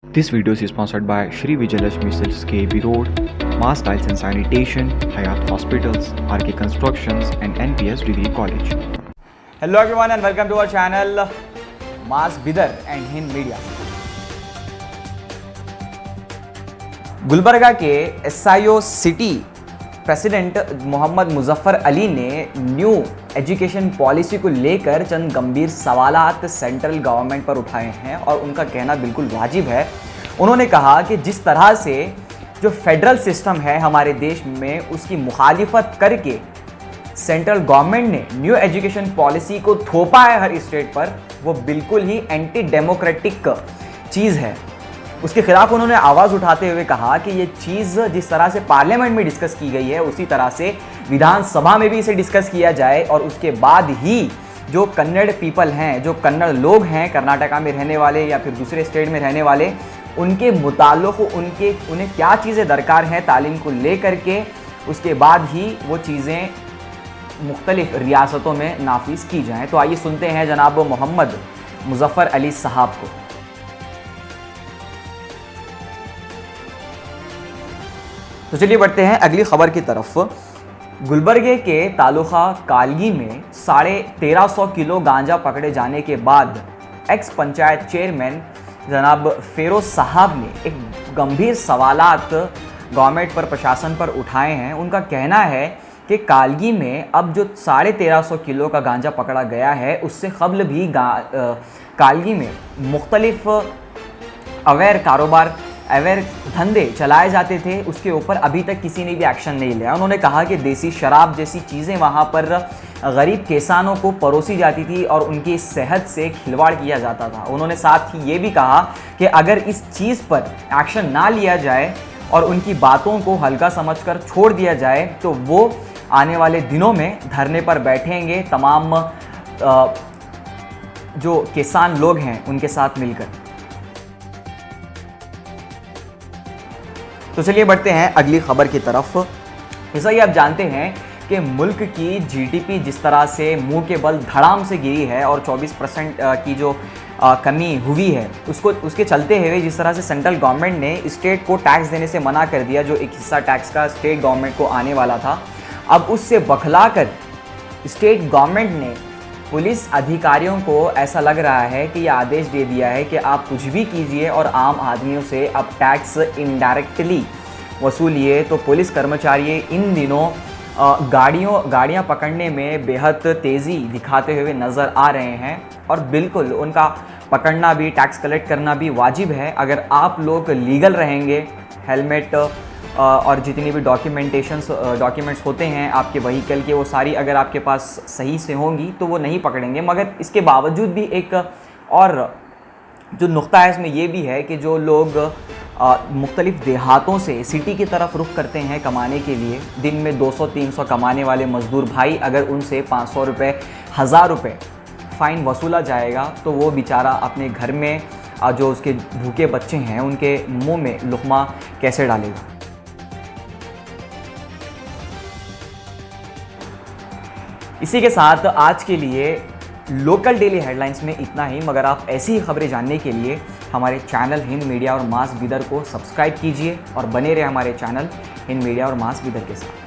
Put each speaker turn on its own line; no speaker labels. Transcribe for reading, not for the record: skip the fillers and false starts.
This video is sponsored by Shri Vijayalakshmi Silks KB Road, Mass Tiles and Sanitation, Hayat Hospitals, RK Constructions and NPS Degree College.
Hello everyone and welcome to our channel Mass Bidar and Hind Media. Gulbarga के SIO city president Mohammed Muzaffar Ali ने new education policy को लेकर चंद गंभीर सवालात central government पर उठाए हैं और उनका कहना बिल्कुल वाजिब है। उन्होंने कहा कि जिस तरह से जो फेडरल सिस्टम है हमारे देश में उसकी मुखालिफत करके सेंट्रल गवर्नमेंट ने न्यू एजुकेशन पॉलिसी को थोपा है हर स्टेट पर, वो बिल्कुल ही एंटी डेमोक्रेटिक चीज़ है। उसके खिलाफ उन्होंने आवाज़ उठाते हुए कहा कि ये चीज़ जिस तरह से पार्लियामेंट में डिस्कस की गई है उसी तरह से विधानसभा में भी इसे डिस्कस किया जाए और उसके बाद ही जो कन्नड़ पीपल हैं, जो कन्नड़ लोग हैं कर्नाटका में रहने वाले या फिर दूसरे स्टेट में रहने वाले, उनके मुताल्लिक़ उन्हें क्या चीज़ें दरकार हैं तालीम को लेकर के, उसके बाद ही वो चीज़ें मुख्तलिफ रियासतों में नाफिज की जाएँ। तो आइए सुनते हैं जनाब मोहम्मद मुजफ्फर अली साहब को। तो चलिए बढ़ते हैं अगली खबर की तरफ। गुलबर्गे के तालुका कालगी में 1350 किलो गांजा पकड़े जाने के बाद एक्स पंचायत चेयरमैन जनाब फेरोज साहब ने एक गंभीर सवालात गवर्नमेंट पर, प्रशासन पर उठाए हैं। उनका कहना है कि कालगी में अब जो 1350 किलो का गांजा पकड़ा गया है उससे कबल भी कालगी में मुख्तलिफ अवैध कारोबार, अवैध धंधे चलाए जाते थे, उसके ऊपर अभी तक किसी ने भी एक्शन नहीं लिया। उन्होंने कहा कि देसी शराब जैसी चीज़ें वहाँ पर गरीब किसानों को परोसी जाती थी और उनकी सेहत से खिलवाड़ किया जाता था। उन्होंने साथ ही ये भी कहा कि अगर इस चीज़ पर एक्शन ना लिया जाए और उनकी बातों को हल्का समझकर छोड़ दिया जाए तो वो आने वाले दिनों में धरने पर बैठेंगे तमाम जो किसान लोग हैं उनके साथ मिलकर। तो चलिए बढ़ते हैं अगली खबर की तरफ। जैसा कि आप जानते हैं कि मुल्क की जीडीपी जिस तरह से मुंह के बल धड़ाम से गिरी है और 24% की जो कमी हुई है उसके चलते हुए जिस तरह से सेंट्रल गवर्नमेंट ने स्टेट को टैक्स देने से मना कर दिया, जो एक हिस्सा टैक्स का स्टेट गवर्नमेंट को आने वाला था, अब उससे बखलाकर स्टेट गवर्नमेंट ने पुलिस अधिकारियों को ऐसा लग रहा है कि यह आदेश दे दिया है कि आप कुछ भी कीजिए और आम आदमियों से अब टैक्स इनडायरेक्टली वसूलिए। तो पुलिस कर्मचारी इन दिनों गाड़ियां पकड़ने में बेहद तेज़ी दिखाते हुए नज़र आ रहे हैं और बिल्कुल उनका पकड़ना भी, टैक्स कलेक्ट करना भी वाजिब है। अगर आप लोग लीगल रहेंगे, हेलमेट और जितनी भी डॉक्यूमेंट्स होते हैं आपके व्हीकल के, वो सारी अगर आपके पास सही से होंगी तो वो नहीं पकड़ेंगे। मगर इसके बावजूद भी एक और जो नुक्ता है इसमें ये भी है कि जो लोग मुख्तलिफ देहातों से सिटी की तरफ रुख करते हैं कमाने के लिए, दिन में 200-300 कमाने वाले मज़दूर भाई, अगर उनसे 500 रुपये, 1000 रुपये फ़ाइन वसूला जाएगा तो वो बेचारा अपने घर में जो उसके भूखे बच्चे हैं उनके मुंह में लुक़मा कैसे डालेगा। इसी के साथ आज के लिए लोकल डेली हेडलाइंस में इतना ही। मगर आप ऐसी ही खबरें जानने के लिए हमारे चैनल हिंद मीडिया और मास बिदर को सब्सक्राइब कीजिए और बने रहे हमारे चैनल हिंद मीडिया और मास बिदर के साथ।